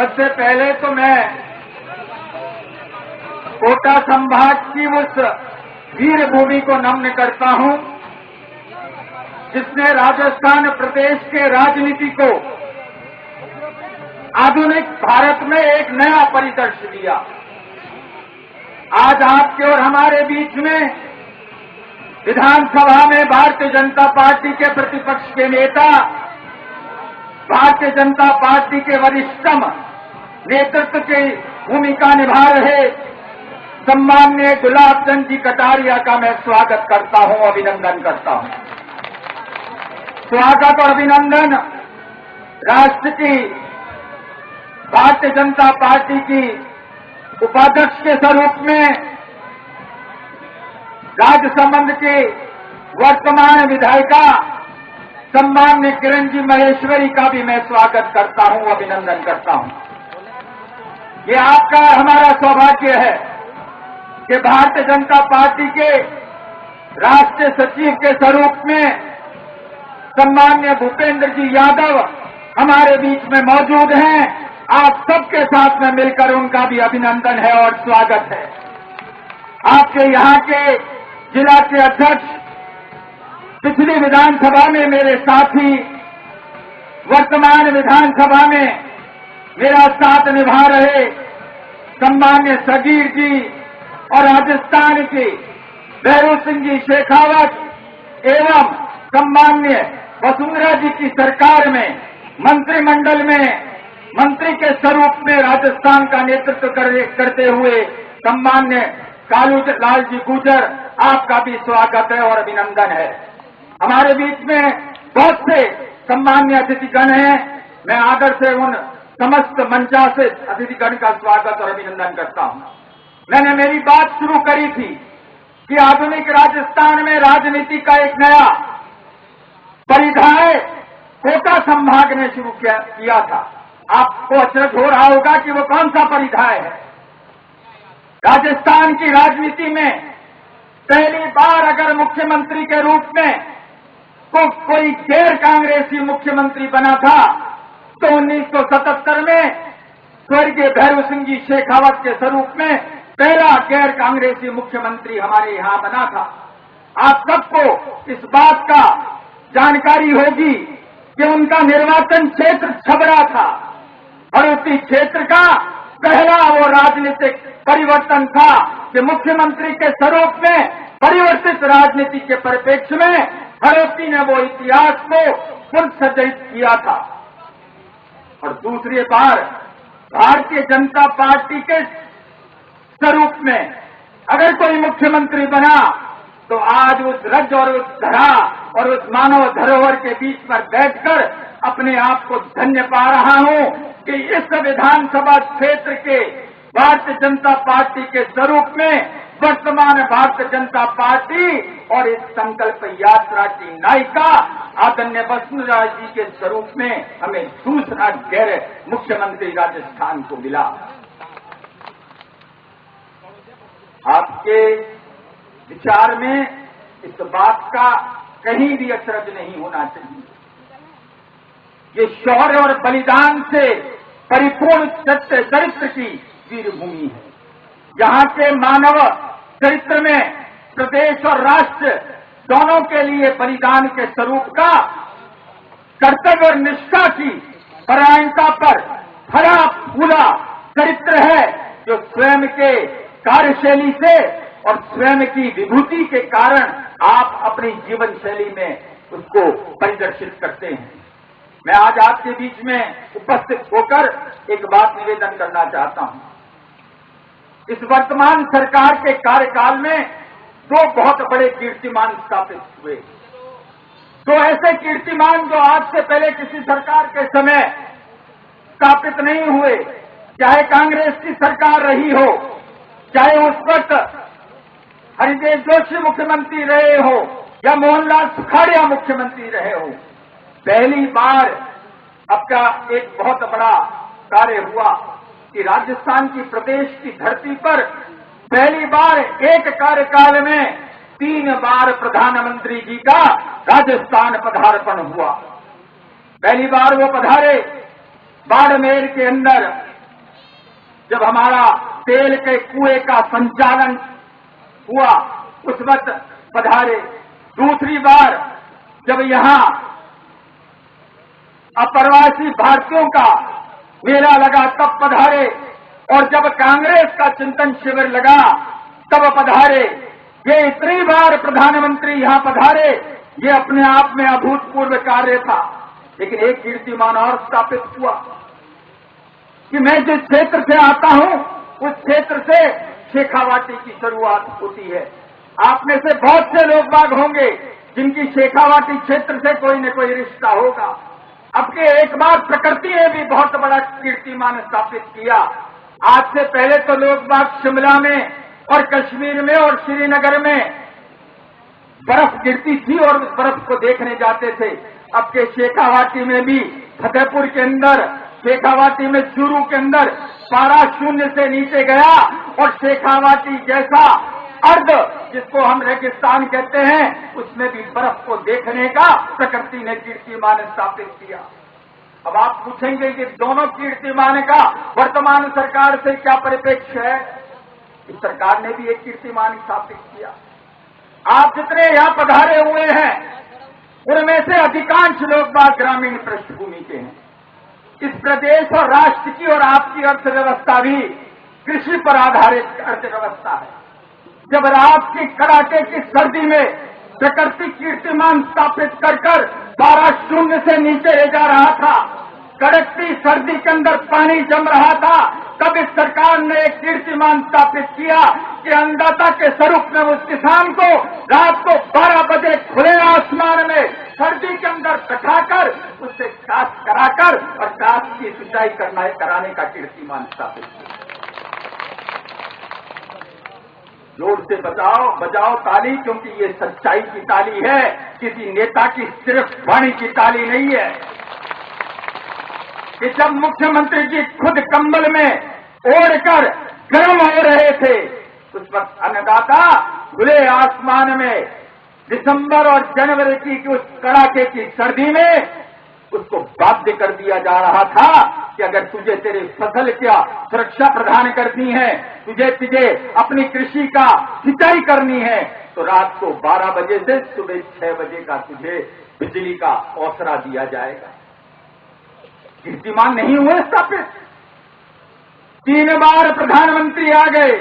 सबसे पहले तो मैं कोटा संभाग की उस वीर भूमि को नमन करता हूं जिसने राजस्थान प्रदेश के राजनीति को आधुनिक भारत में एक नया परिदृश्य दिया। आज आपके और हमारे बीच में विधानसभा में भारतीय जनता पार्टी के प्रतिपक्ष के नेता, भारतीय जनता पार्टी के वरिष्ठतम नेतृत्व की भूमिका निभा रहे सम्माननीय गुलाब चंद जी कटारिया का मैं स्वागत करता हूं, अभिनंदन करता हूं। स्वागत और अभिनंदन राष्ट्र की भारतीय जनता पार्टी की उपाध्यक्ष के स्वरूप में राजसमंद की वर्तमान विधायिका सम्माननीय किरण जी महेश्वरी का भी मैं स्वागत करता हूं, अभिनंदन करता हूं। ये आपका हमारा सौभाग्य है कि भारतीय जनता पार्टी के राष्ट्रीय सचिव के स्वरूप में सम्माननीय भूपेंद्र जी यादव हमारे बीच में मौजूद हैं। आप सबके साथ में मिलकर उनका भी अभिनंदन है और स्वागत है। आपके यहाँ के जिला के अध्यक्ष, पिछली विधानसभा में मेरे साथी, वर्तमान विधानसभा में मेरा साथ निभा रहे सम्मान्य सगीर जी और राजस्थान के भैरू सिंह जी शेखावत एवं सम्मान्य वसुंधरा जी की सरकार में मंत्रिमंडल में मंत्री के स्वरूप में राजस्थान का नेतृत्व करते हुए सम्मान्य कालू लाल जी गुर्जर, आपका भी स्वागत है और अभिनंदन है। हमारे बीच में बहुत से सम्मान्य अतिथिगण हैं। मैं आदर से उन समस्त मंचासीन अतिथिगण का स्वागत और अभिनंदन करता हूं। मैंने मेरी बात शुरू करी थी कि आधुनिक राजस्थान में राजनीति का एक नया परिधाय कोटा संभाग ने शुरू किया था। आपको अचरज हो रहा होगा कि वो कौन सा परिधाय है। राजस्थान की राजनीति में पहली बार अगर मुख्यमंत्री के रूप में कोई गैर कांग्रेसी मुख्यमंत्री बना था तो 1977 में स्वर्गीय भैरू सिंह जी शेखावत के स्वरूप में पहला गैर कांग्रेसी मुख्यमंत्री हमारे यहां बना था। आप सबको इस बात का जानकारी होगी कि उनका निर्वाचन क्षेत्र छबरा था और उसी क्षेत्र का पहला वो राजनीतिक परिवर्तन था कि मुख्यमंत्री के स्वरूप में परिवर्तित राजनीति के परिप्रेक्ष्य में हरोती ने वो इतिहास को पुनर्संजीवित किया था। और दूसरी बार भारतीय जनता पार्टी के स्वरूप में अगर कोई मुख्यमंत्री बना तो आज उस रज और उस धरा और उस मानव धरोहर के बीच पर बैठकर अपने आप को धन्य पा रहा हूं कि इस विधानसभा क्षेत्र के भारतीय जनता पार्टी के स्वरूप में वर्तमान भारतीय जनता पार्टी और इस संकल्प यात्रा की नायिका आदरणीय वसुंधरा जी के स्वरूप में हमें दूसरा गैर मुख्यमंत्री राजस्थान को मिला। आपके विचार में इस बात का कहीं भी अचरज नहीं होना चाहिए। ये शौर्य और बलिदान से परिपूर्ण सत्य चरित्र की वीरभूमि है। यहाँ के मानव चरित्र में प्रदेश और राष्ट्र दोनों के लिए बलिदान के स्वरूप का कर्तव्य और निष्ठा की परायणता पर फला फूला चरित्र है जो स्वयं के कार्यशैली से और स्वयं की विभूति के कारण आप अपनी जीवन शैली में उसको परिदर्शित करते हैं। मैं आज आपके बीच में उपस्थित होकर एक बात निवेदन करना चाहता हूं। इस वर्तमान सरकार के कार्यकाल में दो बहुत बड़े कीर्तिमान स्थापित हुए। दो ऐसे कीर्तिमान जो आज से पहले किसी सरकार के समय स्थापित नहीं हुए, चाहे कांग्रेस की सरकार रही हो, चाहे उस वक्त हरिदेव जोशी मुख्यमंत्री रहे हो या मोहनलाल सुखाड़िया मुख्यमंत्री रहे हो। पहली बार आपका एक बहुत बड़ा कार्य हुआ कि राजस्थान की प्रदेश की धरती पर पहली बार एक कार्यकाल में 3 बार प्रधानमंत्री जी का राजस्थान पधार्पण हुआ। पहली बार वो पधारे बाड़मेर के अंदर जब हमारा तेल के कुएं का संचालन हुआ उस वक्त पधारे। दूसरी बार जब यहां अप्रवासी भारतीयों का मेला लगा तब पधारे, और जब कांग्रेस का चिंतन शिविर लगा तब पधारे। ये इतनी बार प्रधानमंत्री यहां पधारे, ये अपने आप में अभूतपूर्व कार्य था। लेकिन एक कीर्तिमान और स्थापित हुआ कि मैं जिस क्षेत्र से आता हूं उस क्षेत्र से शेखावाटी की शुरुआत होती है। आप में से बहुत से लोग बाग होंगे जिनकी शेखावाटी क्षेत्र से कोई न कोई रिश्ता होगा। अब के एक बार प्रकृति ने भी बहुत बड़ा कीर्तिमान स्थापित किया। आज से पहले तो लोग बाग शिमला में और कश्मीर में और श्रीनगर में बर्फ गिरती थी और उस बर्फ को देखने जाते थे। अब के शेखावाटी में भी, फतेहपुर के अंदर, शेखावाटी में, चूरू के अंदर पारा शून्य से नीचे गया और शेखावाटी जैसा अर्ध जिसको हम रेगिस्तान कहते हैं उसमें भी बर्फ को देखने का प्रकृति ने कीर्तिमान स्थापित किया। अब आप पूछेंगे कि दोनों कीर्तिमान का वर्तमान सरकार से क्या परिप्रेक्ष्य है? इस सरकार ने भी एक कीर्तिमान स्थापित किया। आप जितने यहां पधारे हुए हैं उनमें से अधिकांश लोग बाग ग्रामीण पृष्ठभूमि के हैं। इस प्रदेश और राष्ट्र की और आपकी अर्थव्यवस्था भी कृषि पर आधारित अर्थव्यवस्था है। जब रात की कड़ाके की सर्दी में प्रकृति कीर्तिमान स्थापित कर कर पारा शून्य से नीचे ले जा रहा था, कड़कती सर्दी के अंदर पानी जम रहा था, तब इस सरकार ने एक कीर्तिमान स्थापित किया कि अन्नदाता के स्वरूप में उस किसान को रात को 12 बजे खुले आसमान में सर्दी के अंदर बैठाकर उससे काश्त कराकर और काश्त की सिंचाई कराने का कीर्तिमान स्थापित किया। जोर से बजाओ ताली, क्योंकि ये सच्चाई की ताली है, किसी नेता की सिर्फ वाणी की ताली नहीं है। कि जब मुख्यमंत्री जी खुद कंबल में ओढ़कर गर्म हो रहे थे उस वक्त अन्नदाता खुले आसमान में दिसंबर और जनवरी की उस कड़ाके की सर्दी में उसको बाध्य कर दिया जा रहा था कि अगर तुझे तेरे फसल क्या सुरक्षा प्रदान करनी है, तुझे अपनी कृषि का सिंचाई करनी है, तो रात को 12 बजे से सुबह 6 बजे का तुझे बिजली का ओसरा दिया जाएगा। कीर्तिमान नहीं हुए स्थापित। 3 बार प्रधानमंत्री आ गए।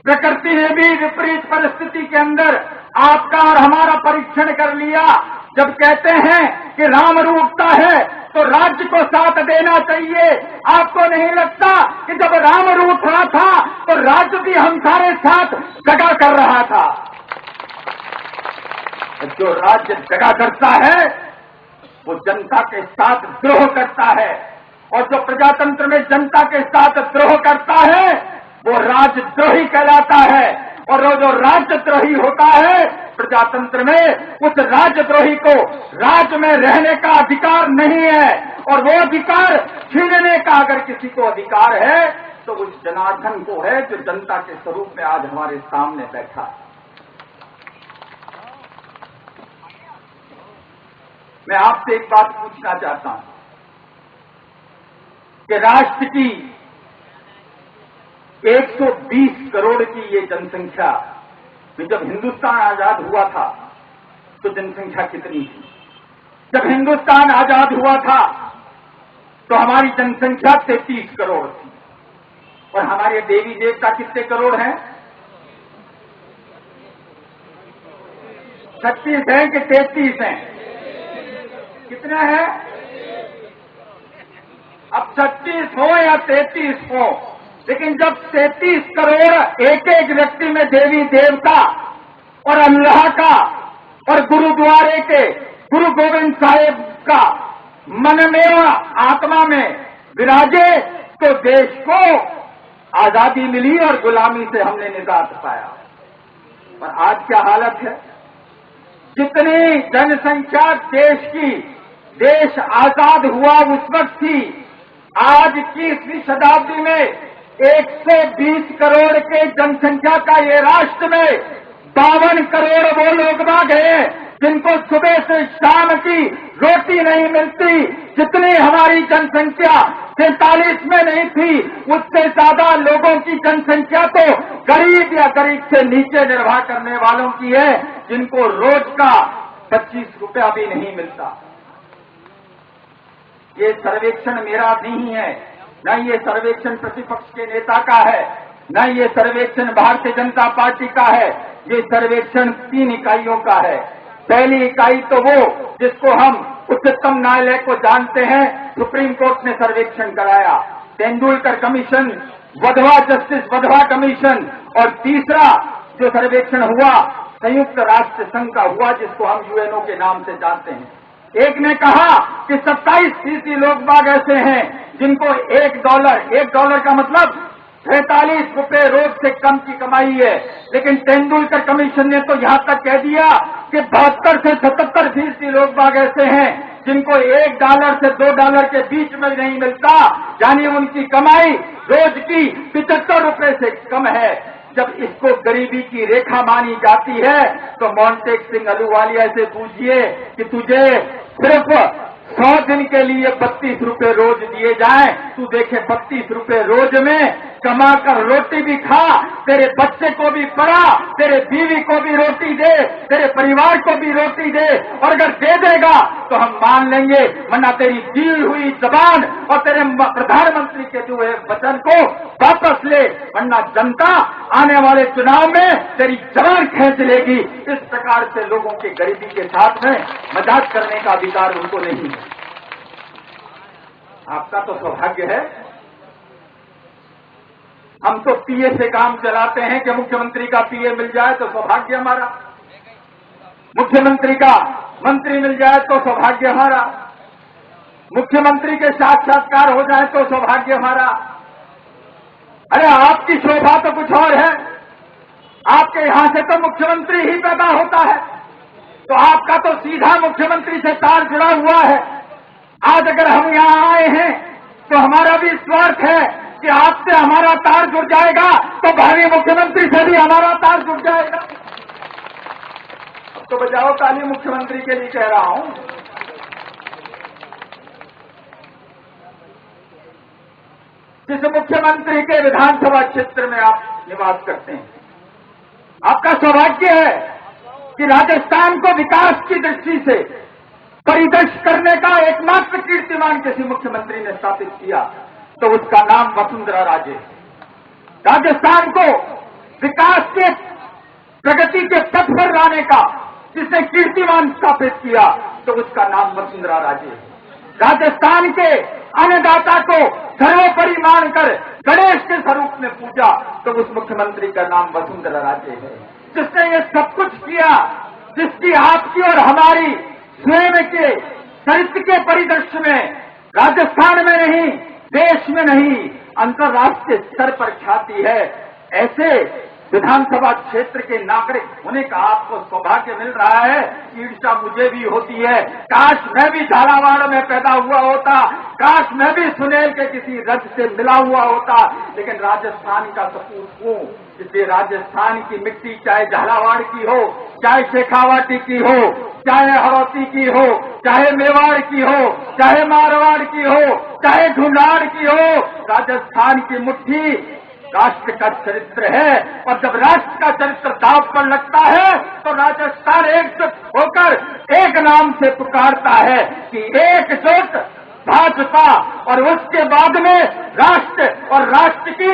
प्रकृति ने भी विपरीत परिस्थिति के अंदर आपका और हमारा परीक्षण कर लिया। जब कहते हैं कि राम रूठता है तो राज्य को साथ देना चाहिए, आपको नहीं लगता कि जब राम रूठ रहा था तो राज्य भी हम सारे साथ दगा कर रहा था? जो राज्य दगा करता है वो जनता के साथ द्रोह करता है, और जो प्रजातंत्र में जनता के साथ द्रोह करता है वो राजद्रोही कहलाता है। और जो राजद्रोही होता है प्रजातंत्र में, उस राजद्रोही को राज्य में रहने का अधिकार नहीं है। और वो अधिकार छीनने का अगर किसी को अधिकार है तो उस जनार्दन को है जो जनता के स्वरूप में आज हमारे सामने बैठा है। मैं आपसे एक बात पूछना चाहता हूं कि राष्ट्र की 120 करोड़ की ये जनसंख्या, जब हिंदुस्तान आजाद हुआ था तो जनसंख्या कितनी थी? जब हिंदुस्तान आजाद हुआ था तो हमारी जनसंख्या 33 करोड़ थी, और हमारे देवी देवता कितने करोड़ हैं? 36 हैं कि 33 हैं? कितना है? अब 36 हो या 33 हो, लेकिन जब 33 करोड़ एक एक व्यक्ति में देवी देवता और अल्लाह का और गुरुद्वारे के गुरु गोविंद साहिब का मन में और आत्मा में विराजे तो देश को आजादी मिली और गुलामी से हमने निजात पाया। और आज क्या हालत है? जितनी जनसंख्या देश की, देश आजाद हुआ उस वक्त थी, आज की 20वीं शताब्दी में 120 करोड़ के जनसंख्या का ये राष्ट्र में 52 करोड़ वो लोग बाग हैं जिनको सुबह से शाम की रोटी नहीं मिलती। जितनी हमारी जनसंख्या 47 में नहीं थी, उससे ज्यादा लोगों की जनसंख्या तो गरीब या गरीब से नीचे निर्वाह करने वालों की है, जिनको रोज का 25 रुपया भी नहीं मिलता। ये सर्वेक्षण मेरा नहीं है, न ये सर्वेक्षण प्रतिपक्ष के नेता का है, न ये सर्वेक्षण भारतीय जनता पार्टी का है। ये सर्वेक्षण 3 इकाइयों का है। पहली इकाई तो वो जिसको हम उच्चतम न्यायालय को जानते हैं, सुप्रीम कोर्ट ने सर्वेक्षण कराया, Tendulkar commission, Wadhwa justice Wadhwa commission. और तीसरा जो सर्वेक्षण हुआ संयुक्त राष्ट्र संघ का हुआ, जिसको हम यूएनओ के नाम से जानते हैं। एक ने कहा कि 27% लोग बाग ऐसे हैं जिनको $1 का मतलब 43 रुपये रोज से कम की कमाई है। लेकिन तेंदुलकर कमीशन ने तो यहां तक कह दिया कि 72 से 77% लोग बाग ऐसे हैं जिनको $1 से $2 के बीच में नहीं मिलता, यानी उनकी कमाई रोज की 75 रुपये से कम है। जब इसको गरीबी की रेखा मानी जाती है तो मोंटेक सिंह अहलूवालिया से पूछिए कि तुझे सिर्फ 100 दिन के लिए 32 रुपये रोज दिए जाएं, तू देखे 32 रुपये रोज में कमा कर रोटी भी खा, तेरे बच्चे को भी पढ़ा, तेरे बीवी को भी रोटी दे, तेरे परिवार को भी रोटी दे। और अगर दे देगा तो हम मान लेंगे, वरना तेरी दी हुई जबान और तेरे प्रधानमंत्री के दिए वचन को वापस ले, वरना जनता आने वाले चुनाव में तेरी जबान खींच लेगी। इस प्रकार से लोगों के गरीबी के साथ में मजाक करने का अधिकार उनको नहीं है। आपका तो सौभाग्य है, हम तो पीए से काम चलाते हैं कि मुख्यमंत्री का पीए मिल जाए तो सौभाग्य हमारा, मुख्यमंत्री का मंत्री मिल जाए तो सौभाग्य हमारा, मुख्यमंत्री के साक्षात्कार हो जाए तो सौभाग्य हमारा। अरे आपकी शोभा तो कुछ और है, आपके यहां से तो मुख्यमंत्री ही पैदा होता है, तो आपका तो सीधा मुख्यमंत्री से तार जुड़ा हुआ है। आज अगर हम यहां आए हैं तो हमारा भी स्वार्थ है कि आपसे हमारा तार जुड़ जाएगा तो भावी मुख्यमंत्री से भी हमारा तार जुड़ जाएगा। अब तो बजाओ ताली, मुख्यमंत्री के लिए कह रहा हूं। जिस मुख्यमंत्री के विधानसभा क्षेत्र में आप निवास करते हैं, आपका सौभाग्य है कि राजस्थान को विकास की दृष्टि से परिदृश्य करने का एकमात्र कीर्तिमान किसी मुख्यमंत्री ने स्थापित किया तो उसका नाम वसुंधरा राजे। राजस्थान को विकास के प्रगति के पथ पर लाने का जिसने कीर्तिमान स्थापित किया तो उसका नाम वसुंधरा राजे। राजस्थान के अन्नदाता को सर्वोपरि मानकर गणेश के स्वरूप में पूजा तो उस मुख्यमंत्री का नाम वसुंधरा राजे है। जिसने ये सब कुछ किया, जिसकी आपकी और हमारी स्वयं के चरित्र के परिदृश्य में राजस्थान में नहीं, देश में नहीं, अंतर्राष्ट्रीय स्तर पर ख्याति है, ऐसे विधानसभा क्षेत्र के नागरिक होने का आपको सौभाग्य मिल रहा है। ईर्ष्या मुझे भी होती है, काश मैं भी झालावाड़ में पैदा हुआ होता, काश मैं भी सुनेल के किसी रथ से मिला हुआ होता, लेकिन राजस्थान का सपूत हूं। इसलिए राजस्थान की मिट्टी चाहे झालावाड़ की हो, चाहे शेखावाटी की हो, चाहे हड़ौती की हो, चाहे मेवाड़ की हो, चाहे मारवाड़ की हो, चाहे ढूंढाड़ की हो, राजस्थान की मुट्ठी राष्ट्र का चरित्र है। और जब राष्ट्र का चरित्र दांव पर लगता है तो राजस्थान एकजुट होकर एक नाम से पुकारता है कि एकजुट भाजपा, और उसके बाद में राष्ट्र और राष्ट्र की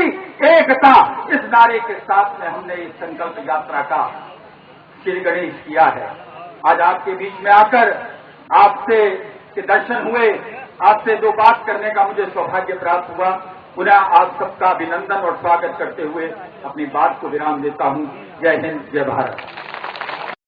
एकता। इस नारे के साथ में हमने इस संकल्प यात्रा का श्री गणेश किया है। आज आपके बीच में आकर आपसे के दर्शन हुए, आपसे दो बात करने का मुझे सौभाग्य प्राप्त हुआ। पुनः आप सबका अभिनंदन और स्वागत करते हुए अपनी बात को विराम देता हूं। जय हिंद, जय भारत।